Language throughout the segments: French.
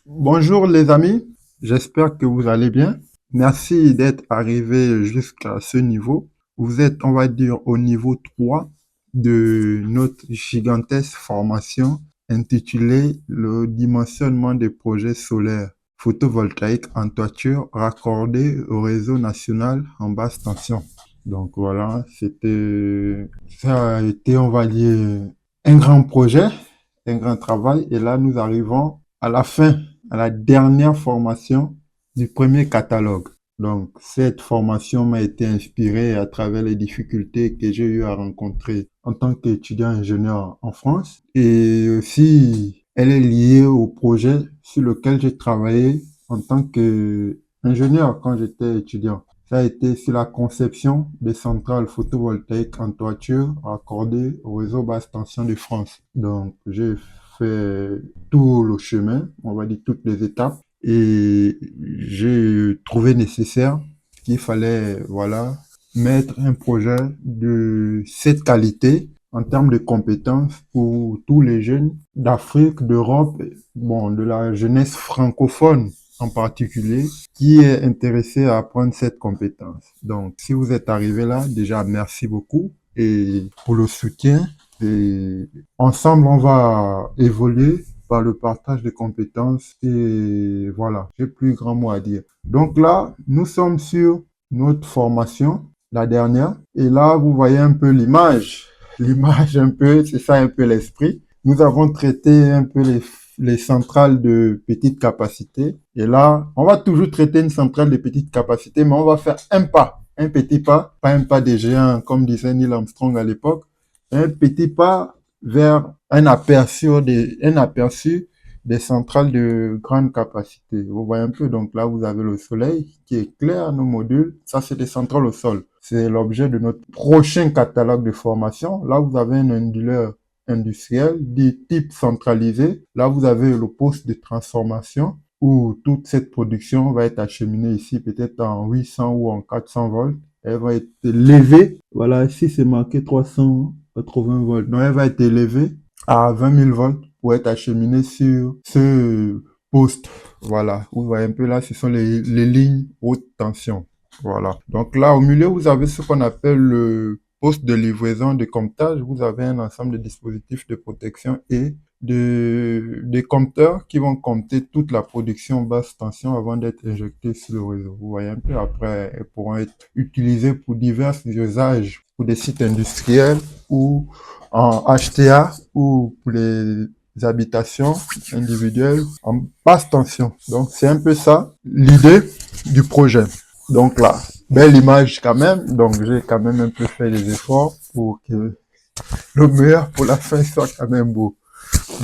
Bonjour les amis, j'espère que vous allez bien. Merci d'être arrivé jusqu'à ce niveau. Vous êtes, on va dire, au niveau 3 de notre gigantesque formation intitulée Le dimensionnement des projets solaires photovoltaïques en toiture raccordés au réseau national en basse tension. Donc voilà, ça a été, on va dire, un grand projet, un grand travail. Et là, nous arrivons à la fin, à la dernière formation du premier catalogue. Donc, cette formation m'a été inspirée à travers les difficultés que j'ai eu à rencontrer en tant qu'étudiant ingénieur en France. Et aussi, elle est liée au projet sur lequel j'ai travaillé en tant qu'ingénieur quand j'étais étudiant. Ça a été sur la conception des centrales photovoltaïques en toiture raccordées au réseau basse tension de France. Donc, j'ai fait tout le chemin, on va dire toutes les étapes, et j'ai trouvé nécessaire qu'il fallait, voilà, mettre un projet de cette qualité en termes de compétences pour tous les jeunes d'Afrique, d'Europe, bon, de la jeunesse francophone en particulier, qui est intéressé à apprendre cette compétence. Donc, si vous êtes arrivé là, déjà, merci beaucoup et pour le soutien. Et ensemble, on va évoluer par le partage de compétences et voilà, j'ai plus grand mot à dire. Donc là, nous sommes sur notre formation, la dernière, et là, vous voyez un peu l'image. L'image un peu, c'est ça un peu l'esprit. Nous avons traité un peu les centrales de petite capacité. Et là, on va toujours traiter une centrale de petite capacité, mais on va faire un pas, un petit pas un pas des géants, comme disait Neil Armstrong à l'époque, un petit pas vers un aperçu des centrales de grande capacité. Vous voyez un peu, donc là, vous avez le soleil qui éclaire nos modules. Ça, c'est des centrales au sol. C'est l'objet de notre prochain catalogue de formation. Là, vous avez un onduleur industriel dit type centralisé. Là, vous avez le poste de transformation où toute cette production va être acheminée ici, peut-être en 800 ou en 400 volts. Elle va être élevée. Voilà, ici, c'est marqué 380 volts. Donc, elle va être élevée à 20 000 volts pour être acheminée sur ce poste. Voilà, vous voyez un peu là, ce sont les lignes haute tension. Voilà. Donc là, au milieu, vous avez ce qu'on appelle le poste de livraison de comptage. Vous avez un ensemble de dispositifs de protection et des compteurs qui vont compter toute la production basse tension avant d'être injectés sur le réseau. Vous voyez un peu, après, elles pourront être utilisées pour divers usages, pour des sites industriels ou en HTA ou pour les habitations individuelles en basse tension. Donc, c'est un peu ça l'idée du projet. Donc là, belle image quand même. Donc, j'ai quand même un peu fait des efforts pour que le meilleur pour la fin soit quand même beau.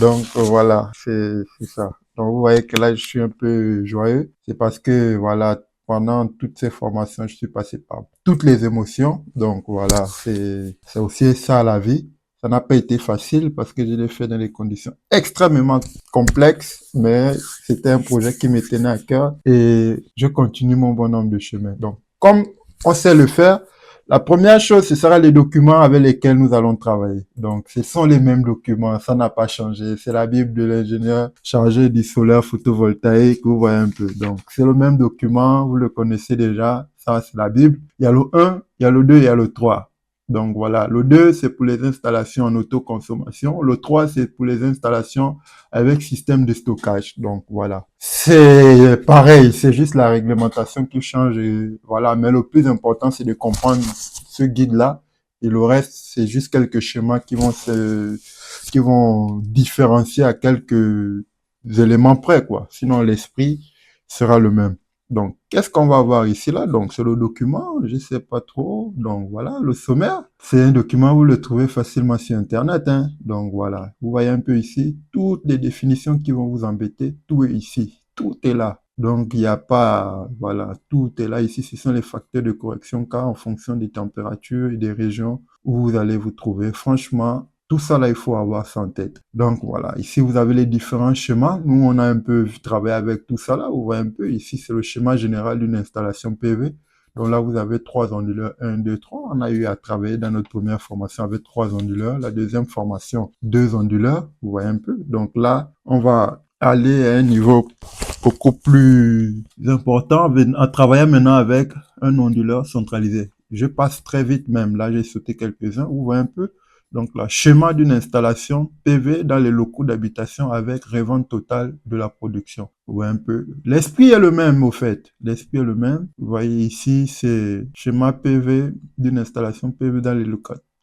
Donc voilà, c'est ça. Donc vous voyez que là, je suis un peu joyeux. C'est parce que voilà, pendant toutes ces formations, je suis passé par toutes les émotions. Donc voilà, c'est aussi ça la vie. Ça n'a pas été facile parce que je l'ai fait dans des conditions extrêmement complexes, mais c'était un projet qui me tenait à cœur et je continue mon bonhomme de chemin. Donc, comme on sait le faire, la première chose, ce sera les documents avec lesquels nous allons travailler. Donc, ce sont les mêmes documents, ça n'a pas changé. C'est la Bible de l'ingénieur chargé du solaire photovoltaïque, vous voyez un peu. Donc, c'est le même document, vous le connaissez déjà, ça c'est la Bible. Il y a le 1, il y a le 2, il y a le 3. Donc voilà, le 2, c'est pour les installations en autoconsommation. Le 3, c'est pour les installations avec système de stockage. Donc voilà. C'est pareil, c'est juste la réglementation qui change. Et voilà, mais le plus important, c'est de comprendre ce guide-là. Et le reste, c'est juste quelques schémas qui vont différencier à quelques éléments près, quoi. Sinon, l'esprit sera le même. Donc, qu'est-ce qu'on va voir ici, là? Donc, c'est le document, je sais pas trop. Donc, voilà, le sommaire. C'est un document, vous le trouvez facilement sur Internet, hein. Donc, voilà. Vous voyez un peu ici, toutes les définitions qui vont vous embêter, tout est ici. Tout est là. Donc, il n'y a pas, voilà, tout est là. Ici, ce sont les facteurs de correction car en fonction des températures et des régions où vous allez vous trouver. Franchement, tout ça là, il faut avoir ça en tête. Donc voilà, ici vous avez les différents schémas. Nous, on a un peu travaillé avec tout ça là. Vous voyez un peu, ici c'est le schéma général d'une installation PV. Donc là, vous avez trois onduleurs, un, 2, 3. On a eu à travailler dans notre première formation avec trois onduleurs. La deuxième formation, deux onduleurs. Vous voyez un peu. Donc là, on va aller à un niveau beaucoup plus important en travaillant maintenant avec un onduleur centralisé. Je passe très vite même. Là, j'ai sauté quelques-uns. Vous voyez un peu. Donc là, schéma d'une installation PV dans les locaux d'habitation avec revente totale de la production. Vous voyez un peu. L'esprit est le même au fait. L'esprit est le même. Vous voyez ici, c'est schéma PV d'une installation PV dans les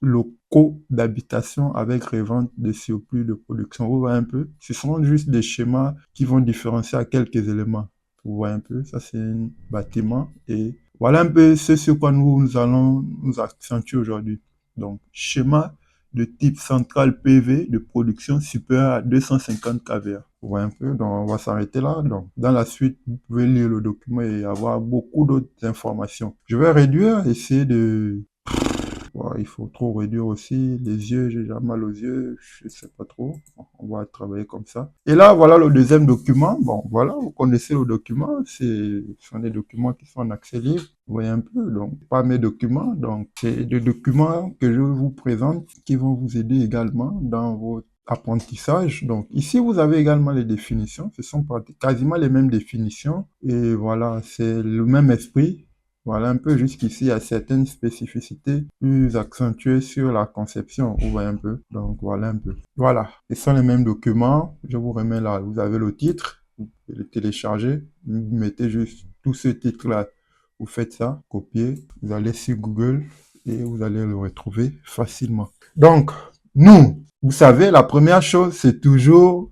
locaux d'habitation avec revente de surplus de production. Vous voyez un peu. Ce sont juste des schémas qui vont différencier à quelques éléments. Vous voyez un peu. Ça, c'est un bâtiment. Et voilà un peu ce sur quoi nous allons nous accentuer aujourd'hui. Donc, schéma de type centrale PV de production supérieure à 250 kVA. Vous voyez un peu, donc on va s'arrêter là. Donc, dans la suite, vous pouvez lire le document et avoir beaucoup d'autres informations. Je vais réduire, essayer de... Bon, il faut trop réduire aussi les yeux, j'ai déjà mal aux yeux, je sais pas trop. Bon, on va travailler comme ça. Et là, voilà le deuxième document. Bon, voilà, vous connaissez le document. Ce sont des documents qui sont en accès libre. Vous voyez un peu, donc pas mes documents. Donc, c'est des documents que je vous présente qui vont vous aider également dans votre apprentissage. Donc, ici, vous avez également les définitions. Ce sont quasiment les mêmes définitions. Et voilà, c'est le même esprit. Voilà un peu jusqu'ici, il y a certaines spécificités plus accentuées sur la conception. Vous voyez un peu. Donc, voilà un peu. Voilà. Ce sont les mêmes documents. Je vous remets là. Vous avez le titre. Vous pouvez le télécharger. Vous mettez juste tout ce titre-là. Vous faites ça, copier. Vous allez sur Google et vous allez le retrouver facilement. Donc, nous, vous savez, la première chose, c'est toujours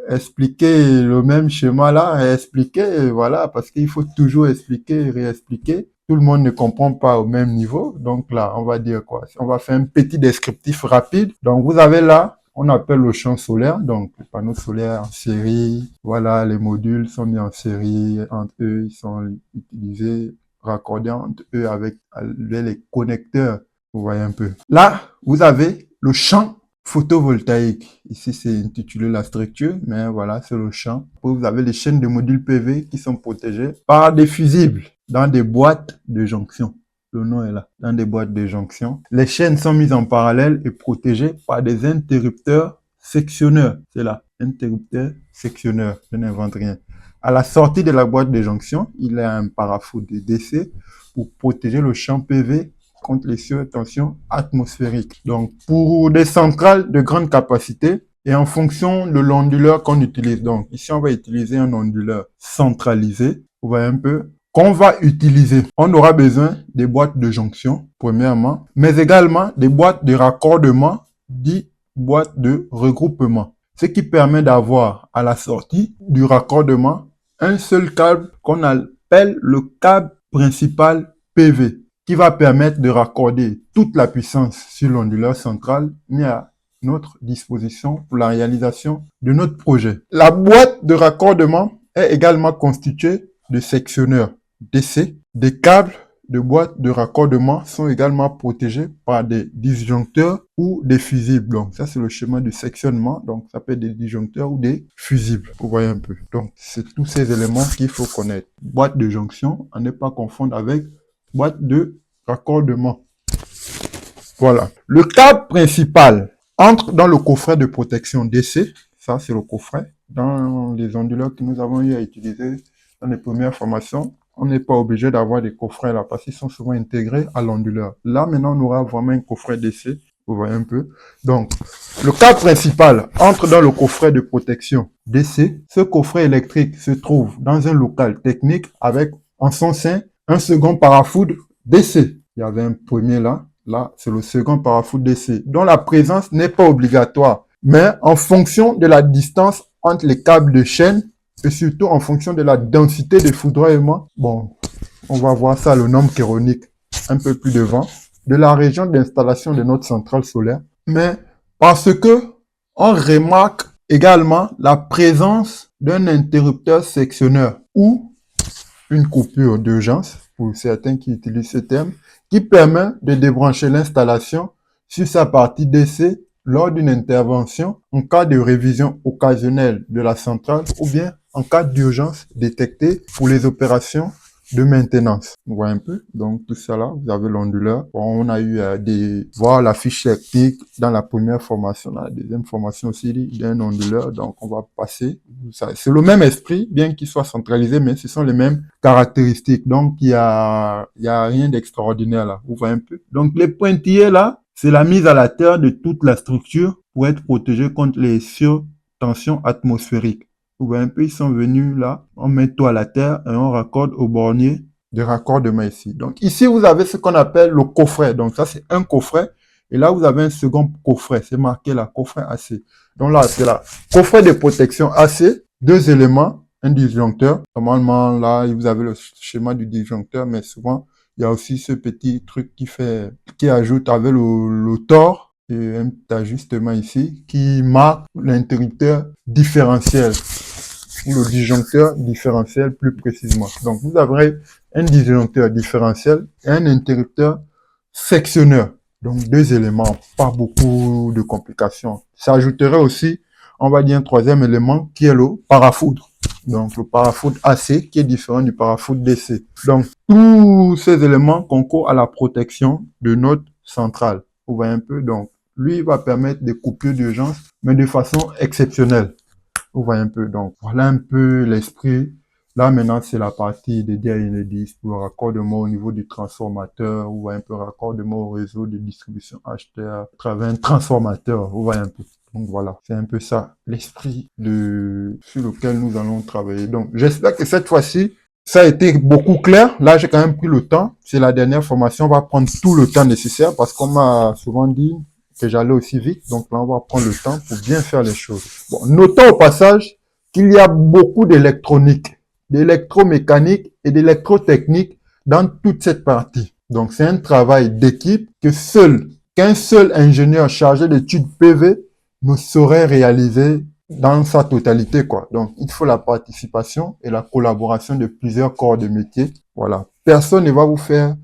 expliquer le même schéma là, et expliquer, voilà, parce qu'il faut toujours expliquer et réexpliquer. Tout le monde ne comprend pas au même niveau. Donc là, on va dire quoi? On va faire un petit descriptif rapide. Donc vous avez là, on appelle le champ solaire, donc les panneaux solaires en série. Voilà, les modules sont mis en série, entre eux, ils sont utilisés, raccordés entre eux avec les connecteurs. Vous voyez un peu. Là, vous avez le champ photovoltaïque. Ici, c'est intitulé la structure, mais voilà, c'est le champ. Après, vous avez les chaînes de modules PV qui sont protégées par des fusibles dans des boîtes de jonction. Le nom est là, dans des boîtes de jonction. Les chaînes sont mises en parallèle et protégées par des interrupteurs sectionneurs. C'est là, interrupteur sectionneur. Je n'invente rien. À la sortie de la boîte de jonction, il y a un parafou de DC pour protéger le champ PV contre les surtensions atmosphériques. Donc, pour des centrales de grande capacité et en fonction de l'onduleur qu'on utilise. Donc, ici, on va utiliser un onduleur centralisé. Vous voyez un peu qu'on va utiliser. On aura besoin des boîtes de jonction, premièrement, mais également des boîtes de raccordement, dit boîtes de regroupement. Ce qui permet d'avoir à la sortie du raccordement un seul câble qu'on appelle le câble principal PV, qui va permettre de raccorder toute la puissance sur l'onduleur central mis à notre disposition pour la réalisation de notre projet. La boîte de raccordement est également constituée de sectionneurs DC. Des câbles de boîte de raccordement sont également protégés par des disjoncteurs ou des fusibles. Donc ça, c'est le schéma de sectionnement. Donc ça peut être des disjoncteurs ou des fusibles. Vous voyez un peu. Donc c'est tous ces éléments qu'il faut connaître. Boîte de jonction, à ne pas confondre avec boîte de raccordement. Voilà. Le câble principal entre dans le coffret de protection DC. Ça, c'est le coffret. Dans les onduleurs que nous avons eu à utiliser dans les premières formations, on n'est pas obligé d'avoir des coffrets là parce qu'ils sont souvent intégrés à l'onduleur. Là, maintenant, on aura vraiment un coffret DC. Vous voyez un peu. Donc, le câble principal entre dans le coffret de protection DC. Ce coffret électrique se trouve dans un local technique avec en son sein un second parafoudre DC. Il y avait un premier là. Là, c'est le second parafoudre DC, dont la présence n'est pas obligatoire, mais en fonction de la distance entre les câbles de chaîne et surtout en fonction de la densité de foudroiement. Bon, on va voir ça, le nombre chéronique un peu plus devant, de la région d'installation de notre centrale solaire. Mais parce que on remarque également la présence d'un interrupteur sectionneur ou une coupure d'urgence, pour certains qui utilisent ce terme, qui permet de débrancher l'installation sur sa partie DC lors d'une intervention en cas de révision occasionnelle de la centrale ou bien en cas d'urgence détectée pour les opérations de maintenance. Vous voyez un peu? Donc, tout ça là, vous avez l'onduleur. Bon, on a eu voir la fiche technique dans la première formation. Dans la deuxième formation aussi, il y a un onduleur. Donc, on va passer. C'est le même esprit, bien qu'il soit centralisé, mais ce sont les mêmes caractéristiques. Donc, il y a rien d'extraordinaire là. Vous voyez un peu? Donc, les pointillés là, c'est la mise à la terre de toute la structure pour être protégé contre les surtensions atmosphériques. Vous voyez un peu, ils sont venus là, on met tout à la terre et on raccorde au bornier de raccordement ici. Donc ici, vous avez ce qu'on appelle le coffret. Donc ça, c'est un coffret. Et là, vous avez un second coffret. C'est marqué là, coffret AC. Donc là, c'est là, coffret de protection AC, deux éléments, un disjoncteur. Normalement, là, vous avez le schéma du disjoncteur, mais souvent, il y a aussi ce petit truc qui ajoute avec le tore et un petit ajustement ici qui marque l'interrupteur différentiel ou le disjoncteur différentiel plus précisément. Donc, vous avez un disjoncteur différentiel et un interrupteur sectionneur. Donc, deux éléments, pas beaucoup de complications. Ça ajouterait aussi, on va dire, un troisième élément qui est le parafoudre. Donc, le parafoudre AC qui est différent du parafoudre DC. Donc, tous ces éléments concourent à la protection de notre centrale. Vous voyez un peu? Donc, lui, il va permettre des coupures d'urgence, mais de façon exceptionnelle. Vous voyez un peu. Donc, voilà un peu l'esprit. Là, maintenant, c'est la partie dédiée à Enedis pour le raccordement au niveau du transformateur. Vous voyez un peu le raccordement au réseau de distribution acheteur à travers un transformateur. Vous voyez un peu. Donc, voilà. C'est un peu ça, l'esprit sur lequel nous allons travailler. Donc, j'espère que cette fois-ci, ça a été beaucoup clair. Là, j'ai quand même pris le temps. C'est la dernière formation. On va prendre tout le temps nécessaire parce qu'on m'a souvent dit que j'allais aussi vite. Donc là, on va prendre le temps pour bien faire les choses. Bon, notons au passage qu'il y a beaucoup d'électronique, d'électromécanique et d'électrotechnique dans toute cette partie. Donc c'est un travail d'équipe qu'un seul ingénieur chargé d'études PV ne saurait réaliser dans sa totalité, quoi. Donc, il faut la participation et la collaboration de plusieurs corps de métier. Voilà. Personne ne va vous faire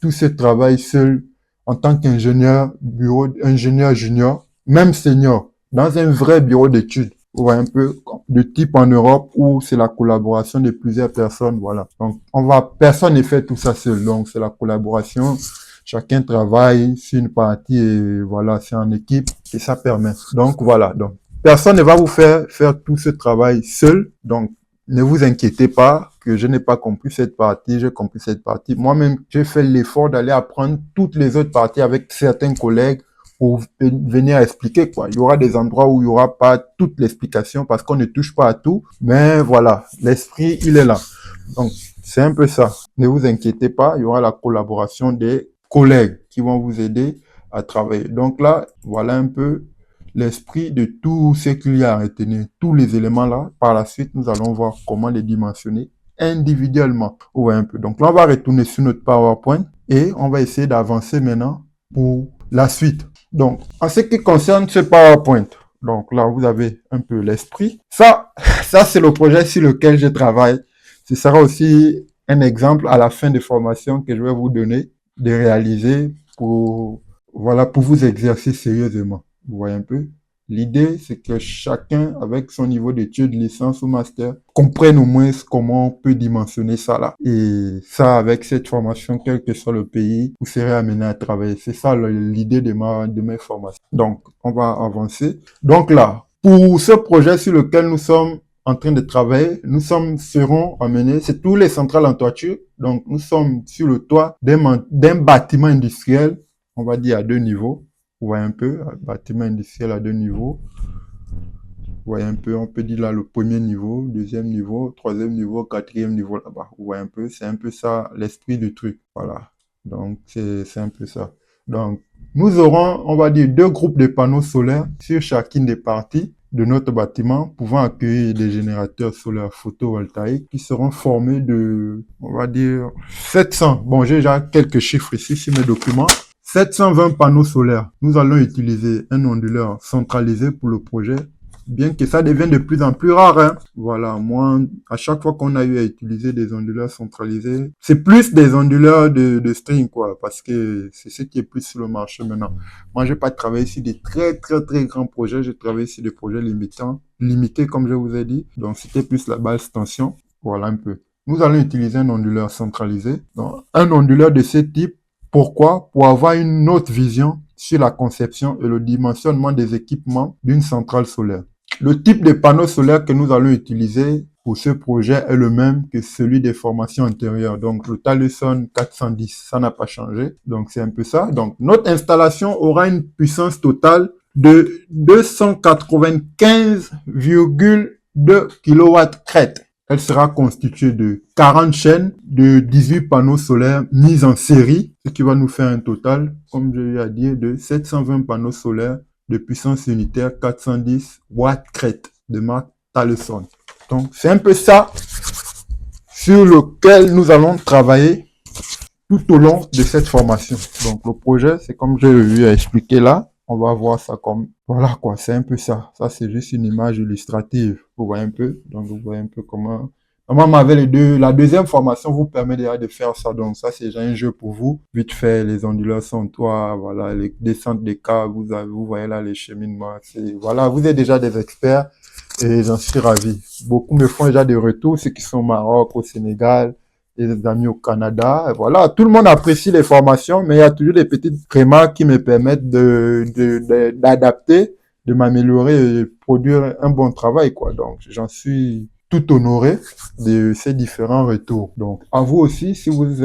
tout ce travail seul en tant qu'ingénieur, ingénieur junior, même senior, dans un vrai bureau d'études. Vous voyez un peu de type en Europe où c'est la collaboration de plusieurs personnes. Voilà. Donc, personne ne fait tout ça seul. Donc, c'est la collaboration. Chacun travaille sur une partie et voilà, c'est en équipe et ça permet. Donc, voilà. Donc, personne ne va vous faire tout ce travail seul. Donc, ne vous inquiétez pas que je n'ai pas compris cette partie, j'ai compris cette partie. Moi-même, j'ai fait l'effort d'aller apprendre toutes les autres parties avec certains collègues pour venir expliquer, quoi. Il y aura des endroits où il n'y aura pas toute l'explication parce qu'on ne touche pas à tout. Mais voilà, l'esprit, il est là. Donc, c'est un peu ça. Ne vous inquiétez pas, il y aura la collaboration des collègues qui vont vous aider à travailler. Donc là, voilà un peu l'esprit de tout ce qu'il y a à retenir, tous les éléments là. Par la suite, nous allons voir comment les dimensionner individuellement. Ouais, un peu. Donc là, on va retourner sur notre PowerPoint et on va essayer d'avancer maintenant pour la suite. Donc, en ce qui concerne ce PowerPoint, donc là, vous avez un peu l'esprit. Ça c'est le projet sur lequel je travaille. Ce sera aussi un exemple à la fin des formations que je vais vous donner de réaliser pour vous exercer sérieusement. Vous voyez un peu? L'idée, c'est que chacun, avec son niveau d'études, licence ou master, comprenne au moins comment on peut dimensionner ça là. Et ça, avec cette formation, quel que soit le pays, vous serez amené à travailler. C'est ça l'idée de mes formations. Donc, on va avancer. Donc là, pour ce projet sur lequel nous sommes en train de travailler, serons amenés, c'est tous les centrales en toiture. Donc, nous sommes sur le toit d'un bâtiment industriel, on va dire à 2 niveaux. Vous voyez un peu, bâtiment industriel à 2 niveaux. Vous voyez un peu, on peut dire là le premier niveau, deuxième niveau, troisième niveau, quatrième niveau là-bas. Vous voyez un peu, c'est un peu ça l'esprit du truc. Voilà. Donc, c'est un peu ça. Donc, nous aurons, on va dire, 2 groupes de panneaux solaires sur chacune des parties de notre bâtiment, pouvant accueillir des générateurs solaires photovoltaïques qui seront formés de, on va dire, 700. Bon, j'ai déjà quelques chiffres ici sur mes documents. 720 panneaux solaires. Nous allons utiliser un onduleur centralisé pour le projet, bien que ça devienne de plus en plus rare, hein. Voilà, moi, à chaque fois qu'on a eu à utiliser des onduleurs centralisés, c'est plus des onduleurs de string, quoi, parce que c'est ce qui est plus sur le marché maintenant. Moi, j'ai pas travaillé sur des très, très, très grands projets, j'ai travaillé sur des projets limités, comme je vous ai dit. Donc, c'était plus la basse tension. Voilà un peu. nous allons utiliser un onduleur centralisé. Donc, un onduleur de ce type, pourquoi? Pour avoir une autre vision sur la conception et le dimensionnement des équipements d'une centrale solaire. Le type de panneau solaire que nous allons utiliser pour ce projet est le même que celui des formations antérieures. Donc, le Taluson 410, ça n'a pas changé. Donc, c'est un peu ça. Donc, notre installation aura une puissance totale de 295,2 kW crête. Elle sera constituée de 40 chaînes de 18 panneaux solaires mis en série, ce qui va nous faire un total, comme je l'ai à dire, de 720 panneaux solaires de puissance unitaire 410 watts crête de marque Taluson. Donc, c'est un peu ça sur lequel nous allons travailler tout au long de cette formation. Donc, le projet, c'est comme je l'ai expliqué là. On va voir ça comme, voilà quoi, c'est un peu ça. Ça, c'est juste une image illustrative. Vous voyez un peu? Donc, vous voyez un peu comment, la deuxième formation vous permet déjà de faire ça. Donc, ça, c'est déjà un jeu pour vous. Vite fait, les onduleurs sont toit, voilà, les descentes des câbles, vous voyez là les cheminements. Voilà, vous êtes déjà des experts et j'en suis ravi. Beaucoup me font déjà des retours, ceux qui sont au Maroc, au Sénégal, des amis au Canada. Et voilà, tout le monde apprécie les formations, mais il y a toujours des petites remarques qui me permettent d'adapter, de m'améliorer et produire un bon travail, quoi. Donc, j'en suis tout honoré de ces différents retours. Donc, à vous aussi, si vous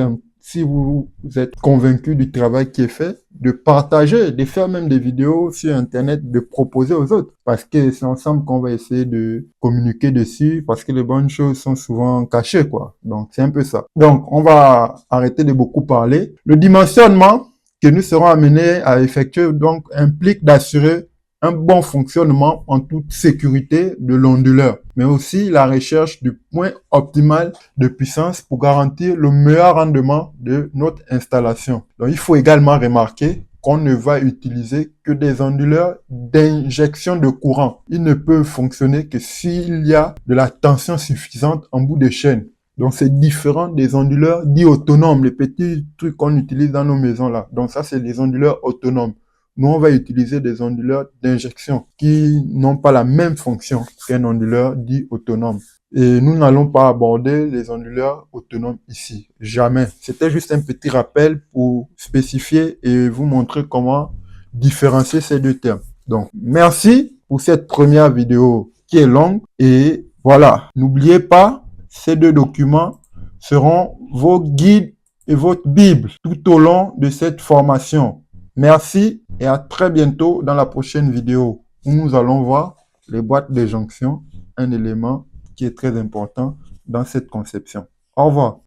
êtes convaincu du travail qui est fait, de partager, de faire même des vidéos sur Internet, de proposer aux autres. Parce que c'est ensemble qu'on va essayer de communiquer dessus, parce que les bonnes choses sont souvent cachées, quoi. Donc, c'est un peu ça. Donc, on va arrêter de beaucoup parler. Le dimensionnement que nous serons amenés à effectuer, donc, implique d'assurer un bon fonctionnement en toute sécurité de l'onduleur, mais aussi la recherche du point optimal de puissance pour garantir le meilleur rendement de notre installation. Donc, il faut également remarquer qu'on ne va utiliser que des onduleurs d'injection de courant. Ils ne peuvent fonctionner que s'il y a de la tension suffisante en bout de chaîne. Donc, c'est différent des onduleurs dits autonomes, les petits trucs qu'on utilise dans nos maisons là. Donc, ça, c'est des onduleurs autonomes. Nous, on va utiliser des onduleurs d'injection qui n'ont pas la même fonction qu'un onduleur dit autonome. Et nous n'allons pas aborder les onduleurs autonomes ici. Jamais. C'était juste un petit rappel pour spécifier et vous montrer comment différencier ces deux termes. Donc, merci pour cette première vidéo qui est longue. Et voilà, n'oubliez pas, ces deux documents seront vos guides et votre Bible tout au long de cette formation. Merci et à très bientôt dans la prochaine vidéo où nous allons voir les boîtes de jonction, un élément qui est très important dans cette conception. Au revoir.